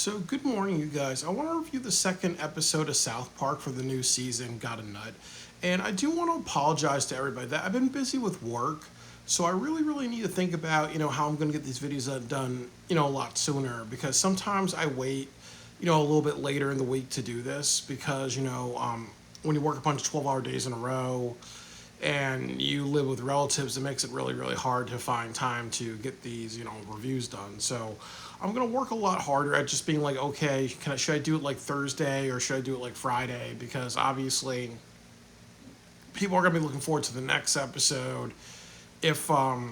So, good morning, you guys. I want to review the second episode of South Park for the new season, Got a Nut. And I do want to apologize to everybody that I've been busy with work. So, I really need to think about, how I'm going to get these videos done, a lot sooner. Because sometimes I wait, a little bit later in the week to do this. Because, when you work a bunch of 12-hour days in a row, and you live with relatives, it makes it really hard to find time to get these reviews done. So I'm gonna work a lot harder at just being like, okay, should I do it like Thursday or should I do it like Friday? Because obviously people are gonna be looking forward to the next episode. If A lot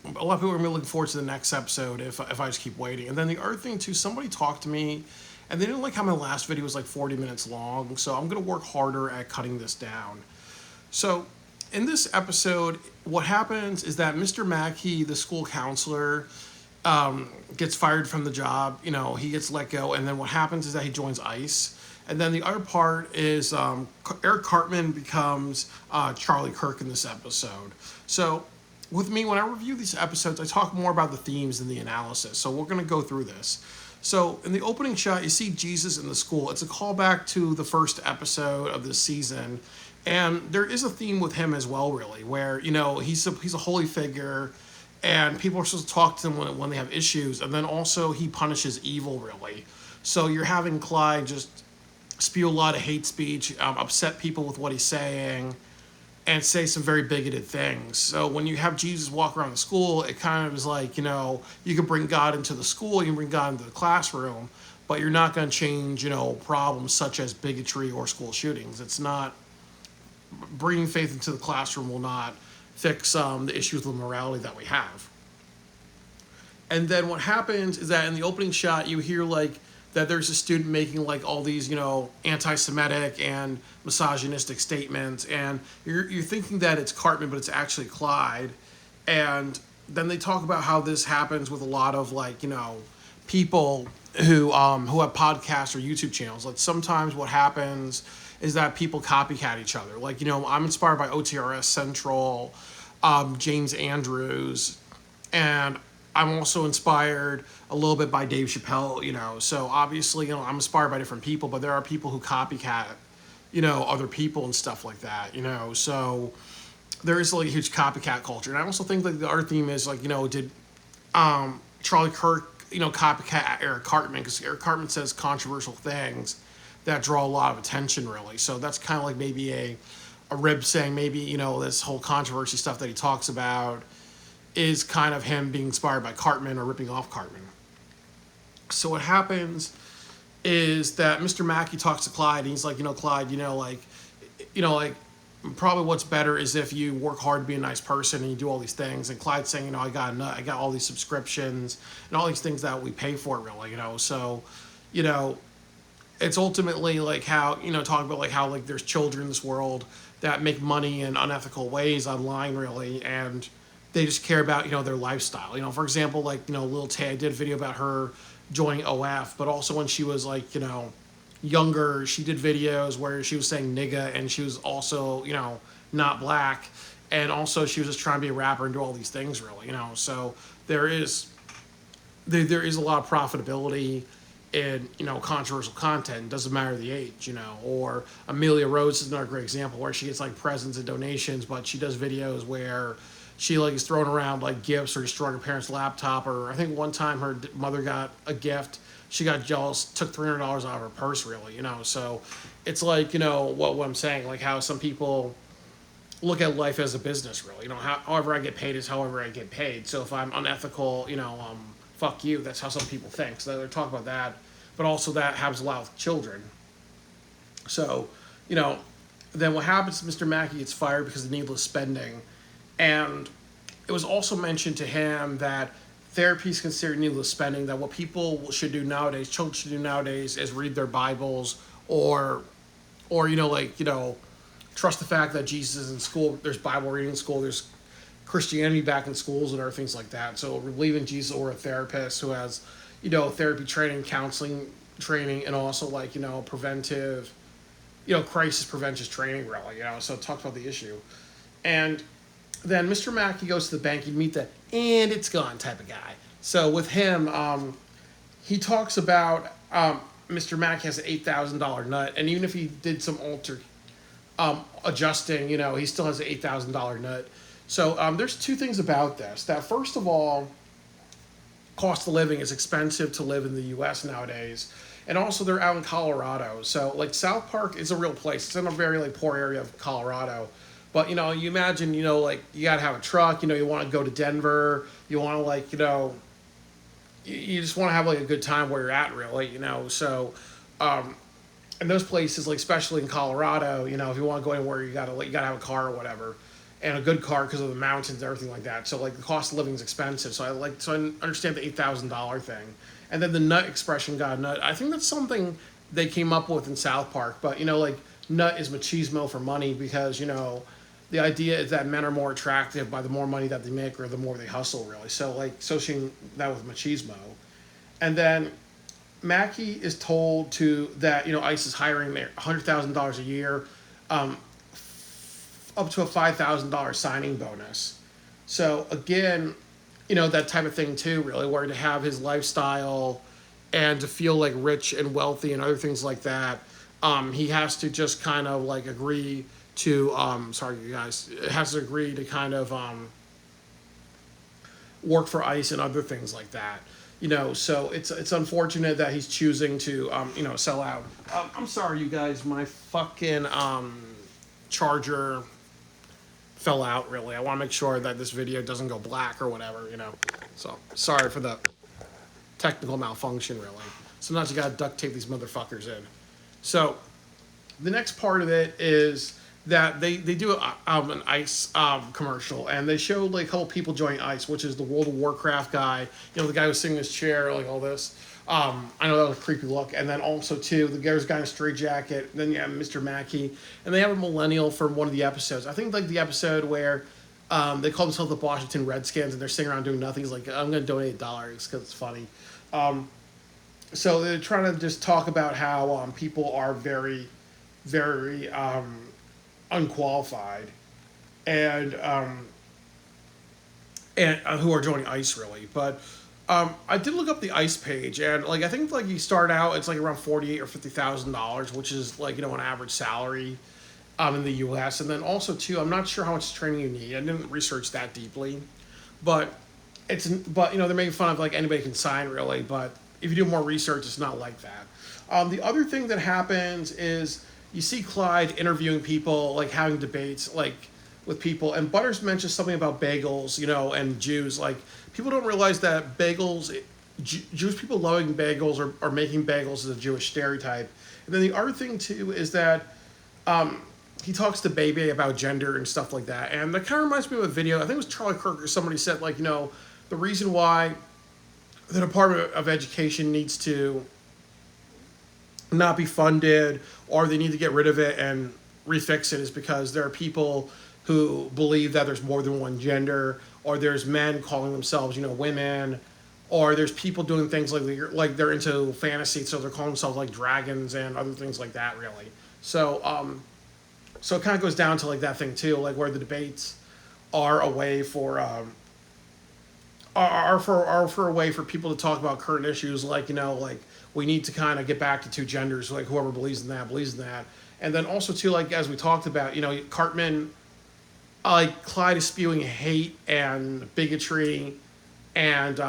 of people are gonna be looking forward to the next episode if I just keep waiting. And then the other thing too, somebody talked to me and they didn't like how my last video was like 40 minutes long. So I'm gonna work harder at cutting this down. So, in this episode, what happens is that Mr. Mackey, the school counselor, gets fired from the job. He gets let go, and then what happens is that he joins ICE. And then the other part is Eric Cartman becomes Charlie Kirk in this episode. So, with me, when I review these episodes, I talk more about the themes and the analysis. So, we're going to go through this. So, in the opening shot, you see Jesus in the school. It's a callback to the first episode of this season. And there is a theme with him as well, really, where, he's a holy figure and people are supposed to talk to him when they have issues. And then also he punishes evil, really. So you're having Clyde just spew a lot of hate speech, upset people with what he's saying, and say some very bigoted things. So when you have Jesus walk around the school, it kind of is like, you can bring God into the school, you can bring God into the classroom, but you're not going to change, problems such as bigotry or school shootings. It's not. Bringing faith into the classroom will not fix the issues with morality that we have. And then what happens is that in the opening shot, you hear like that there's a student making like all these, anti-Semitic and misogynistic statements, and you're thinking that it's Cartman, but it's actually Clyde. And then they talk about how this happens with a lot of like, people who have podcasts or YouTube channels. Like sometimes what happens is that people copycat each other. Like, I'm inspired by OTRS Central, James Andrews, and I'm also inspired a little bit by Dave Chappelle, So obviously, I'm inspired by different people, but there are people who copycat, other people and stuff like that, So there is like a huge copycat culture. And I also think like the other theme is like, did Charlie Kirk, copycat Eric Cartman? Because Eric Cartman says controversial things that draw a lot of attention, really. So that's kind of like maybe a rib saying maybe, this whole controversy stuff that he talks about is kind of him being inspired by Cartman or ripping off Cartman. So what happens is that Mr. Mackey talks to Clyde, and he's like, Clyde, probably what's better is if you work hard to be a nice person and you do all these things. And Clyde's saying, I got all these subscriptions and all these things that we pay for, really, So, it's ultimately like how, talk about like how like there's children in this world that make money in unethical ways online, really, and they just care about, their lifestyle. For example, like, Lil Tay, I did a video about her joining OF, but also when she was like, younger, she did videos where she was saying nigga, and she was also, not black, and also she was just trying to be a rapper and do all these things, really, So there is a lot of profitability in, controversial content. It doesn't matter the age, or Amelia Rose is another great example where she gets like presents and donations, but she does videos where she like is throwing around like gifts or destroying her parents' laptop. Or I think one time her mother got a gift, she got jealous, took $300 out of her purse, really, So it's like, what I'm saying, like how some people look at life as a business, really, however I get paid is however I get paid. So if I'm unethical, fuck you. That's how some people think. So they're talking about that. But also that happens a lot with children. So, then what happens is Mr. Mackey gets fired because of needless spending. And it was also mentioned to him that therapy is considered needless spending, that what people should do nowadays, children should do nowadays, is read their Bibles or trust the fact that Jesus is in school. There's Bible reading in school. There's Christianity back in schools and other things like that. So believe in Jesus or a therapist who has, therapy training, counseling training, and also like, preventive, crisis prevention training, really, So it talks about the issue. And then Mr. Mackey goes to the bank, you meet the and it's gone type of guy. So with him, he talks about Mr. Mack has an $8,000 nut, and even if he did some adjusting, he still has an $8,000 nut. So there's two things about this. That first of all, cost of living is expensive to live in the U.S. nowadays, and also they're out in Colorado. So like South Park is a real place. It's in a very like poor area of Colorado. But you imagine like you gotta have a truck. You want to go to Denver. You want to like you just want to have like a good time where you're at, really. So and those places, like especially in Colorado, if you want to go anywhere, you gotta have a car or whatever, and a good car because of the mountains, everything like that. So like the cost of living is expensive. So I understand the $8,000 thing, and then the nut expression, got a nut. I think that's something they came up with in South Park. But like nut is machismo for money, because the idea is that men are more attractive by the more money that they make or the more they hustle, really. So like associating that with machismo, and then Mackie is told that ICE is hiring there $100,000 a year, up to a $5,000 signing bonus. So again, that type of thing too, really, where to have his lifestyle and to feel like rich and wealthy and other things like that, he has to just kind of like agree to sorry you guys, has to agree to kind of work for ICE and other things like that. So it's unfortunate that he's choosing to sell out. I'm sorry, you guys, my fucking charger fell out. Really, I want to make sure that this video doesn't go black or whatever. So sorry for the technical malfunction. Really, sometimes you gotta duct tape these motherfuckers in. So the next part of it is that they do an ICE commercial, and they showed like a couple people joining ICE, which is the World of Warcraft guy, the guy who's sitting in his chair, like all this. I know that was a creepy look. And then also too, there's a guy in a straight jacket. Then you have Mr. Mackey, and they have a millennial from one of the episodes. I think like the episode where they call themselves the Washington Redskins, and they're sitting around doing nothing. He's like, I'm going to donate $8 because it's funny. So they're trying to just talk about how people are very, very unqualified and who are joining ICE, really. But I did look up the ICE page, and like I think like you start out, it's like around $48,000 or $50,000, which is like an average salary in the U.S. And then also too, I'm not sure how much training you need. I didn't research that deeply, but they're making fun of like anybody can sign, really. But if you do more research, it's not like that. The other thing that happens is you see Clyde interviewing people, like having debates, like with people, and Butters mentions something about bagels, and Jews. Like people don't realize that bagels, Jewish people loving bagels or making bagels is a Jewish stereotype. And then the other thing too is that he talks to Bebe about gender and stuff like that, and that kind of reminds me of a video. I think it was Charlie Kirk or somebody said like the reason why the Department of Education needs to not be funded, or they need to get rid of it and refix it, is because there are people who believe that there's more than one gender, or there's men calling themselves women, or there's people doing things like they're into fantasy, so they're calling themselves like dragons and other things like that, really. So so it kind of goes down to like that thing too, like where the debates are a way for are for a way for people to talk about current issues, like like we need to kind of get back to two genders, like whoever believes in that. And then also too, like as we talked about, Cartman, like Clyde is spewing hate and bigotry, and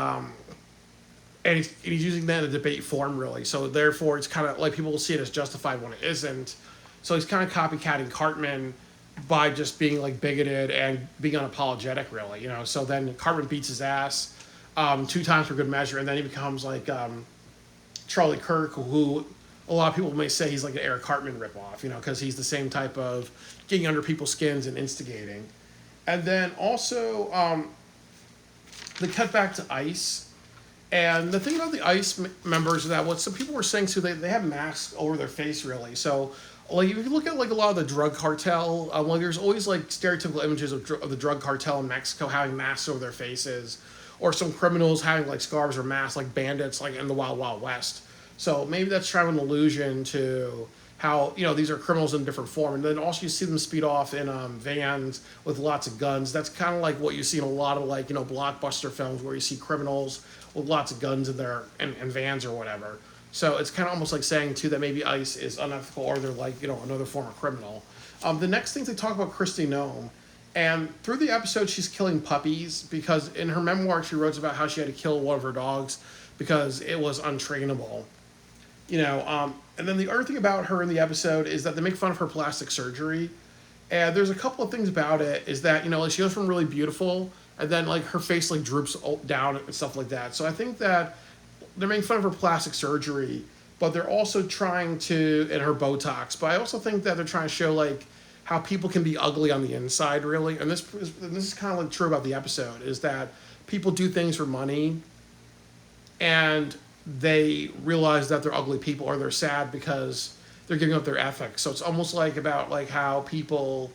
he's using that in a debate form, really. So therefore, it's kind of like people will see it as justified when it isn't. So he's kind of copycatting Cartman by just being like bigoted and being unapologetic, really. So then Cartman beats his ass 2 times for good measure, and then he becomes like Charlie Kirk, who a lot of people may say he's like an Eric Cartman ripoff, because he's the same type of getting under people's skins and instigating. And then also, they cut back to ICE. And the thing about the ICE members is that what some people were saying too, they have masks over their face, really. So like if you look at like a lot of the drug cartel, like there's always like stereotypical images of the drug cartel in Mexico having masks over their faces, or some criminals having like scarves or masks, like bandits, like in the Wild Wild West. So maybe that's trying an allusion to how these are criminals in different form. And then also you see them speed off in vans with lots of guns. That's kind of like what you see in a lot of like blockbuster films, where you see criminals with lots of guns in there and vans or whatever. So it's kind of almost like saying too that maybe ICE is unethical or they're like another form of criminal. The next thing they talk about Kristi Noem, and through the episode she's killing puppies because in her memoir she wrote about how she had to kill one of her dogs because it was untrainable. And then the other thing about her in the episode is that they make fun of her plastic surgery. And there's a couple of things about it is that, like she goes from really beautiful and then like her face like droops down and stuff like that. So I think that they're making fun of her plastic surgery, but they're also trying to, and her Botox, but I also think that they're trying to show like how people can be ugly on the inside really. And this is kind of like true about the episode is that people do things for money and they realize that they're ugly people or they're sad because they're giving up their ethics. So it's almost like about like how people,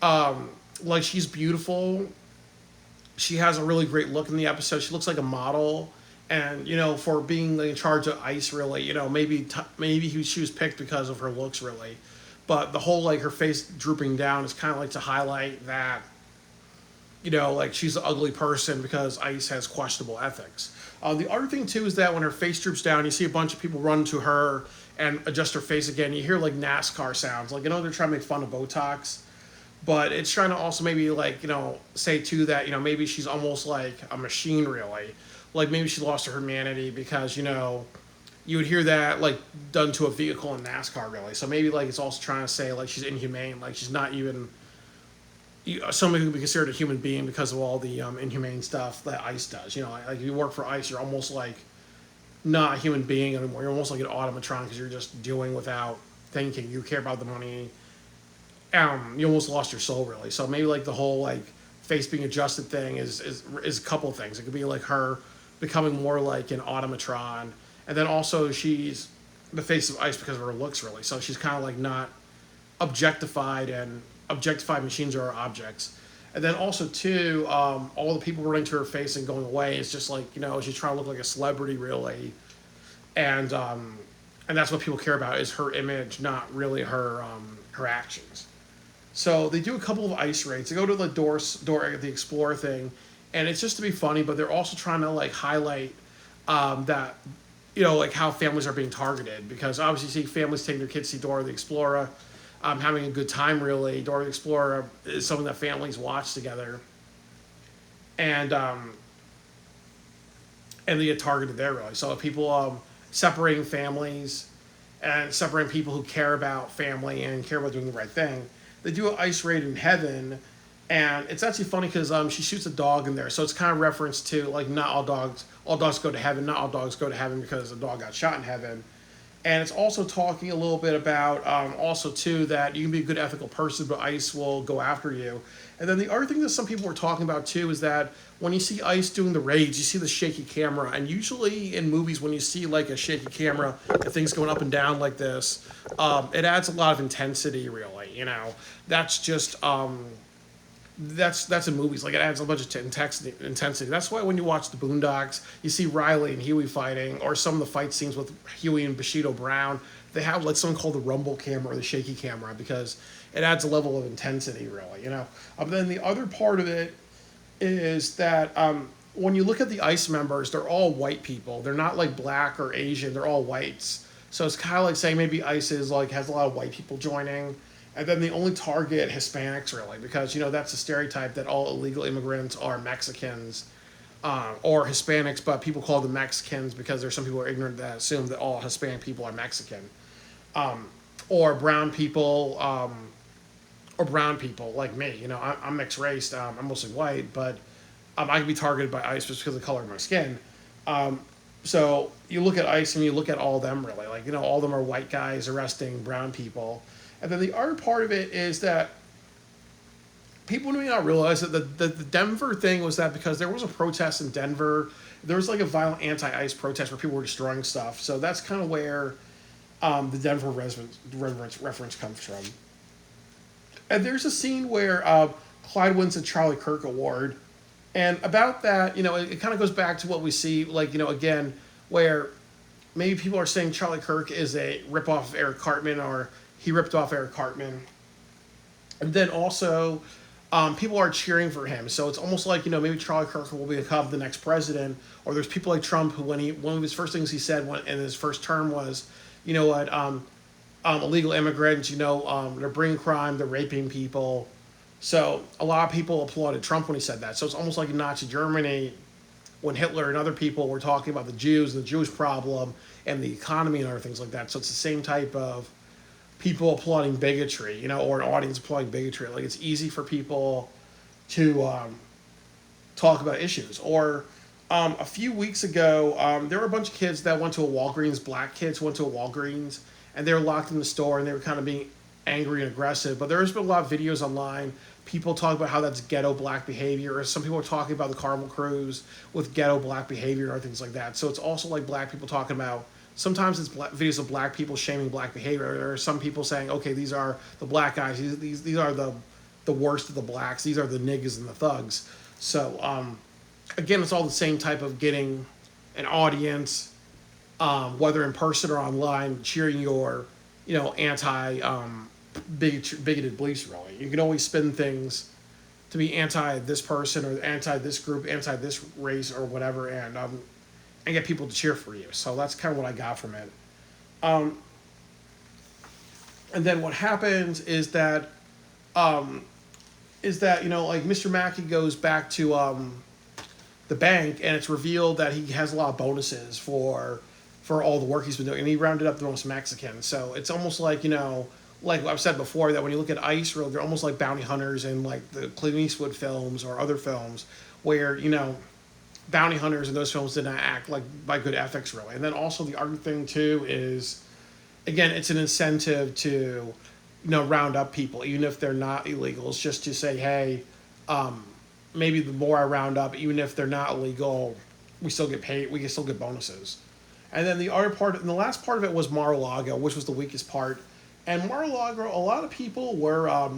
like she's beautiful. She has a really great look in the episode. She looks like a model. And, for being like, in charge of ICE really, maybe she was picked because of her looks really. But the whole like her face drooping down is kind of like to highlight that, like she's an ugly person because ICE has questionable ethics. The other thing too is that when her face droops down, you see a bunch of people run to her and adjust her face again. You hear like NASCAR sounds, like they're trying to make fun of Botox, but it's trying to also maybe like say too that maybe she's almost like a machine really, like maybe she lost her humanity because you would hear that like done to a vehicle in NASCAR really. So maybe like it's also trying to say like she's inhumane, like she's not even somebody who would be considered a human being because of all the inhumane stuff that ICE does. Like if you work for ICE, you're almost like not a human being anymore. You're almost like an automatron because you're just doing without thinking. You care about the money. You almost lost your soul really. So maybe like the whole like face being adjusted thing is a couple of things. It could be like her becoming more like an automatron, and then also she's the face of ICE because of her looks really. So she's kind of like not objectified, and objectified machines are objects. And then also too, all the people running to her face and going away is just like she's trying to look like a celebrity really, and that's what people care about is her image, not really her actions. So they do a couple of ICE raids. They go to the the Explorer thing, and it's just to be funny, but they're also trying to like highlight that like how families are being targeted, because obviously you see families taking their kids to see Dora the Explorer. Having a good time really. Dora the Explorer is something that families watch together, and they get targeted there really. So people separating families and separating people who care about family and care about doing the right thing. They do an ICE raid in heaven, and it's actually funny because she shoots a dog in there, so it's kind of reference to like not all dogs go to heaven. Not all dogs go to heaven because the dog got shot in heaven. And it's also talking a little bit about also too that you can be a good ethical person, but ICE will go after you. And then the other thing that some people were talking about too is that when you see ICE doing the raids, you see the shaky camera. And usually in movies, when you see like a shaky camera and things going up and down like this, it adds a lot of intensity really. That's just that's in movies. Like it adds a bunch of intensity. That's why when you watch the Boondocks, you see Riley and Huey fighting, or some of the fight scenes with Huey and Bushido Brown. They have like something called the rumble camera or the shaky camera because it adds a level of intensity, really. Then the other part of it is that when you look at the ICE members, they're all white people. They're not like black or Asian. They're all whites. So it's kind of like saying maybe ICE is like has a lot of white people joining. And then they only target Hispanics, really, because, that's a stereotype that all illegal immigrants are Mexicans or Hispanics, but people call them Mexicans because there's some people who are ignorant that assume that all Hispanic people are Mexican. Or brown people, like me. I'm mixed race. I'm mostly white, but I can be targeted by ICE just because of the color of my skin. So you look at ICE and you look at all of them, really. Like, all of them are white guys arresting brown people. And then the other part of it is that people may not realize that the Denver thing was that because there was a protest in Denver, there was like a violent anti-ICE protest where people were destroying stuff. So that's kind of where the Denver reference comes from. And there's a scene where Clyde wins the Charlie Kirk Award. And about that, it kind of goes back to what we see, like, again, where maybe people are saying Charlie Kirk is a ripoff of Eric Cartman, or he ripped off Eric Cartman. And then also, people are cheering for him. So it's almost like, maybe Charlie Kirk will become the next president, or there's people like Trump who, one of his first things he said in his first term was, you know what, illegal immigrants, they're bringing crime, they're raping people. So a lot of people applauded Trump when he said that. So it's almost like in Nazi Germany when Hitler and other people were talking about the Jews, the Jewish problem, and the economy and other things like that. So it's the same type of people applauding bigotry, or an audience applauding bigotry. Like it's easy for people to talk about issues. Or a few weeks ago, there were a bunch of kids that went to a Walgreens, black kids went to a Walgreens, and they were locked in the store and they were kind of being angry and aggressive. But there's been a lot of videos online. People talk about how that's ghetto black behavior. Or some people are talking about the Carnival Cruise with ghetto black behavior or things like that. So it's also like black people talking about. Sometimes it's videos of black people shaming black behavior. There are some people saying, okay, these are the black guys. These are the worst of the blacks. These are the niggas and the thugs. So again, it's all the same type of getting an audience, whether in person or online, cheering your, anti bigoted beliefs. Really, you can always spin things to be anti this person or anti this group, anti this race or whatever, and get people to cheer for you. So that's kind of what I got from it. And then what happens is that like Mr. Mackey goes back to the bank, and it's revealed that he has a lot of bonuses for all the work he's been doing, and he rounded up the most Mexicans. So it's almost like, like I've said before, that when you look at ICE, they're almost like bounty hunters in like the Clint Eastwood films or other films where, bounty hunters in those films did not act like by good ethics, really. And then also the other thing too is, again, it's an incentive to, round up people, even if they're not illegals, just to say, hey, maybe the more I round up, even if they're not illegal, we still get paid, we can still get bonuses. And then the other part, and the last part of it was Mar-a-Lago, which was the weakest part. And Mar-a-Lago, a lot of people were, a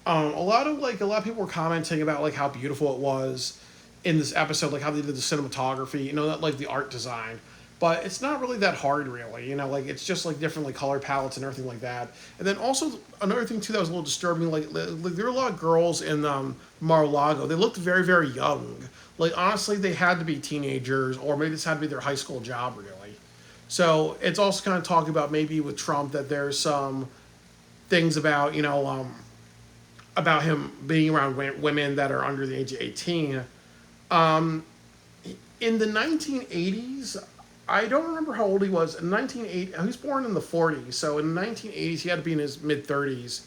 lot of people were commenting about like how beautiful it was in this episode, like how they did the cinematography, that like the art design. But it's not really that hard, really. Like it's just like different like color palettes and everything like that. And then also another thing too that was a little disturbing, like there were a lot of girls in Mar-a-Lago. They looked very, very young. Like honestly, they had to be teenagers, or maybe this had to be their high school job, really. So it's also kind of talking about maybe with Trump that there's some things about about him being around women that are under the age of 18. In the 1980s, I don't remember how old he was. In 1980, he was born in the 40s, so in the 1980s he had to be in his mid 30s.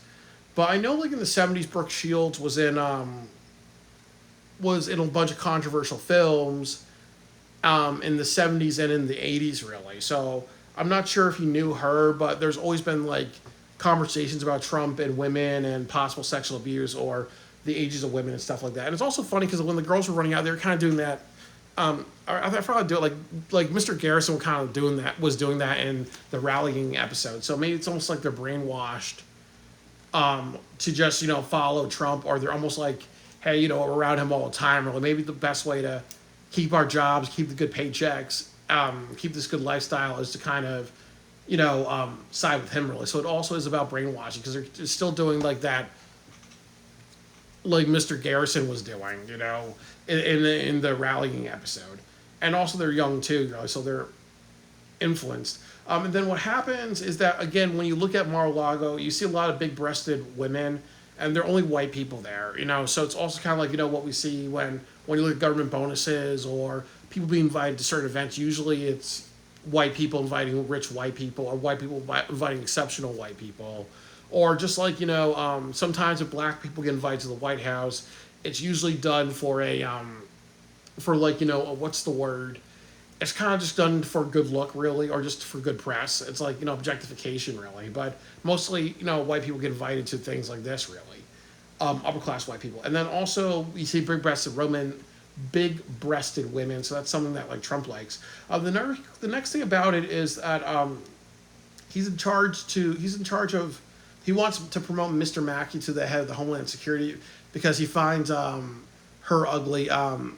But I know, like in the 70s, Brooke Shields was in a bunch of controversial films, in the 70s and in the 80s, really. So I'm not sure if he knew her, but there's always been like conversations about Trump and women and possible sexual abuse or the ages of women and stuff like that. And it's also funny because when the girls were running out, they were kind of doing that. I thought I'd do it like Mr. Garrison was doing that in the rallying episode. So maybe it's almost like they're brainwashed to just follow Trump, or they're almost like, hey, we're around him all the time. Or maybe the best way to keep our jobs, keep the good paychecks, keep this good lifestyle is to kind of side with him, really. So it also is about brainwashing because they're still doing like that, like Mr. Garrison was doing, in the rallying episode. And also they're young too, so they're influenced. And then what happens is that, again, when you look at Mar-a-Lago, you see a lot of big-breasted women, and they're only white people there, So it's also kind of like, what we see when you look at government bonuses or people being invited to certain events. Usually it's white people inviting rich white people, or white people inviting exceptional white people. Or just like, sometimes if black people get invited to the White House, it's usually done for what's the word? It's kind of just done for good look, really, or just for good press. It's like, objectification, really. But mostly, white people get invited to things like this, really. Upper class white people. And then also, you see big-breasted women, so that's something that, like, Trump likes. The next thing about it is that he's in charge of. He wants to promote Mr. Mackey to the head of the Homeland Security because he finds her ugly, Kristi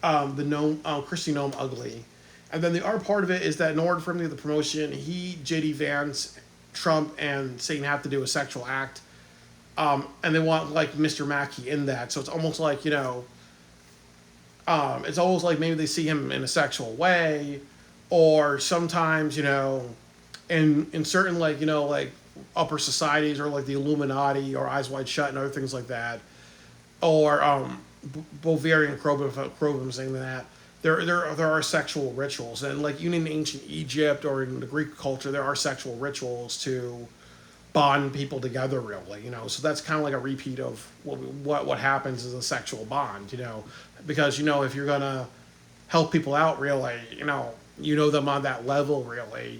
Noem ugly. And then the other part of it is that in order for him to get the promotion, J.D. Vance, Trump, and Satan have to do a sexual act and they want like Mr. Mackey in that. So it's almost like it's almost like maybe they see him in a sexual way, or sometimes in certain like like upper societies or like the Illuminati or Eyes Wide Shut and other things like that, or Bovarian Krobum saying that there are sexual rituals, and like even in ancient Egypt or in the Greek culture there are sexual rituals to bond people together, really. So that's kind of like a repeat of what happens as a sexual bond, because if you're gonna help people out, really, them on that level, really,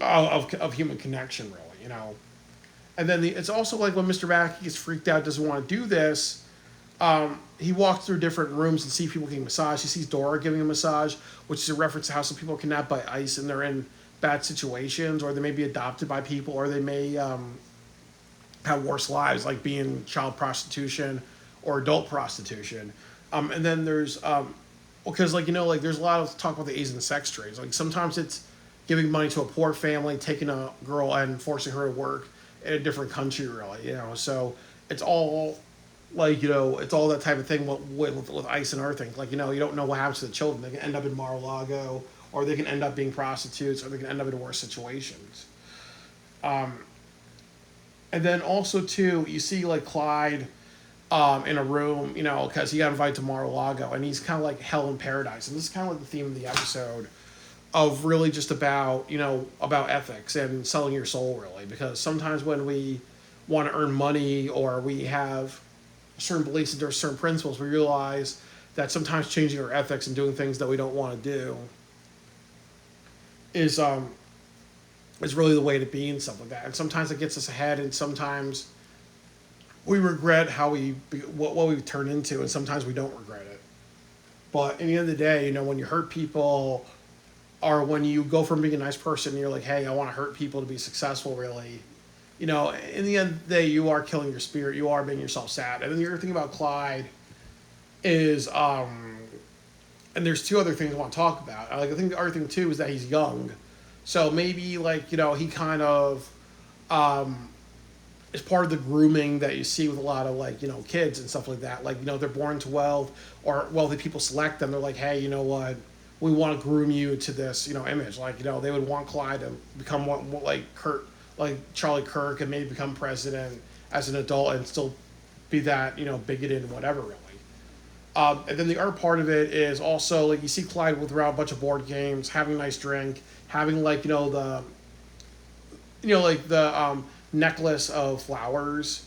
of human connection, really, and then it's also like when Mr. Mackey gets freaked out, doesn't want to do this. He walks through different rooms and sees people getting massage. He sees Dora giving a massage, which is a reference to how some people are kidnapped by ICE and they're in bad situations, or they may be adopted by people, or they may have worse lives, like being child prostitution or adult prostitution. And then there's because like there's a lot of talk about the A's and sex trades. Like sometimes it's giving money to a poor family, taking a girl and forcing her to work in a different country, really. So it's all like it's all that type of thing with ICE and other things. Like you don't know what happens to the children. They can end up in Mar-a-Lago, or they can end up being prostitutes, or they can end up in worse situations. And then also too, you see like Clyde in a room, because he got invited to Mar-a-Lago, and he's kind of like hell in paradise. And this is kind of like the theme of the episode, of really just about about ethics and selling your soul, really. Because sometimes when we want to earn money, or we have certain beliefs and there are certain principles, we realize that sometimes changing our ethics and doing things that we don't want to do is really the way to be and stuff like that. And sometimes it gets us ahead, and sometimes we regret what we've turned into, and sometimes we don't regret it. But at the end of the day, when you hurt people, or when you go from being a nice person and you're like, hey, I want to hurt people to be successful, really, in the end of the day, you are killing your spirit. You are making yourself sad. And then the other thing about Clyde is, and there's two other things I want to talk about. Like, I think the other thing too is that he's young, so maybe like he kind of is part of the grooming that you see with a lot of like kids and stuff like that. Like they're born to wealth, or wealthy people select them. They're like, hey, you know what? We want to groom you to this image. Like they would want Clyde to become what like Charlie Kirk, and maybe become president as an adult and still be that bigoted and whatever, really. And then the other part of it is also like you see Clyde with around a bunch of board games, having a nice drink, having like the necklace of flowers,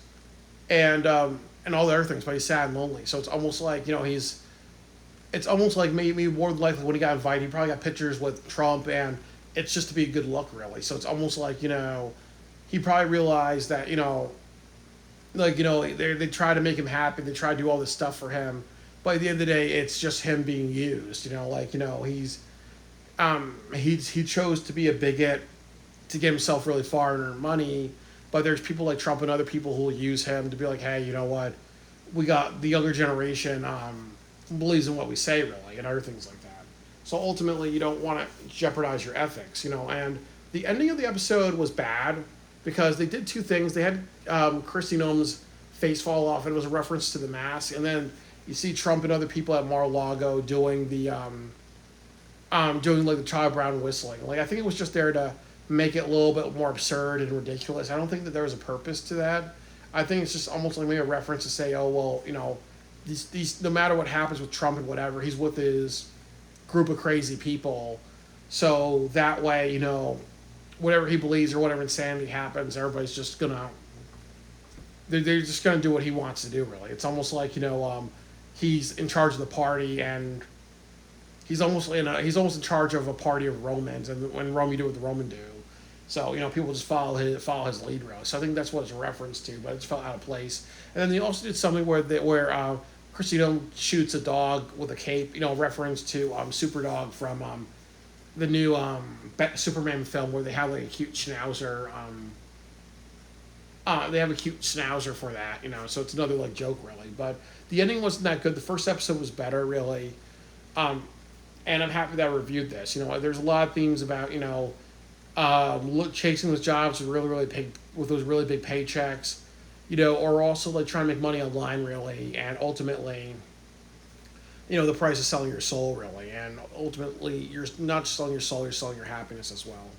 and all the other things, but he's sad and lonely. So it's almost like it's almost like maybe more than likely when he got invited, he probably got pictures with Trump, and it's just to be a good look, really. So it's almost like he probably realized that they try to make him happy, they try to do all this stuff for him, but at the end of the day, it's just him being used. He chose to be a bigot to get himself really far and earn money, but there's people like Trump and other people who will use him to be like, hey, you know what, we got the younger generation believes in what we say, really, and other things like that. So ultimately, you don't want to jeopardize your ethics, and the ending of the episode was bad because they did two things. They had Kristi Noem's face fall off, and it was a reference to the mask, and then you see Trump and other people at Mar-a-Lago doing the doing like the Charlie Brown whistling. Like I think it was just there to make it a little bit more absurd and ridiculous. I don't think that there was a purpose to that. I think it's just almost like maybe a reference to say, oh well, these no matter what happens with Trump and whatever, he's with his group of crazy people, so that way whatever he believes or whatever insanity happens, everybody's just gonna they're just gonna do what he wants to do, really. It's almost like he's in charge of the party, and he's almost in charge of a party of Romans, and when Rome, you do what the Roman do. So people just follow his lead, really. So I think that's what it's a reference to, but it just felt out of place. And then they also did something where Kristi Noem shoots a dog with a cape, reference to Superdog from the new Superman film, where they have like a cute schnauzer. They have a cute schnauzer for that, so it's another like joke, really. But the ending wasn't that good. The first episode was better, really. And I'm happy that I reviewed this. There's a lot of themes about, chasing those jobs with those really big paychecks, or also like trying to make money online really, and ultimately, the price is selling your soul really, and ultimately you're not just selling your soul, you're selling your happiness as well.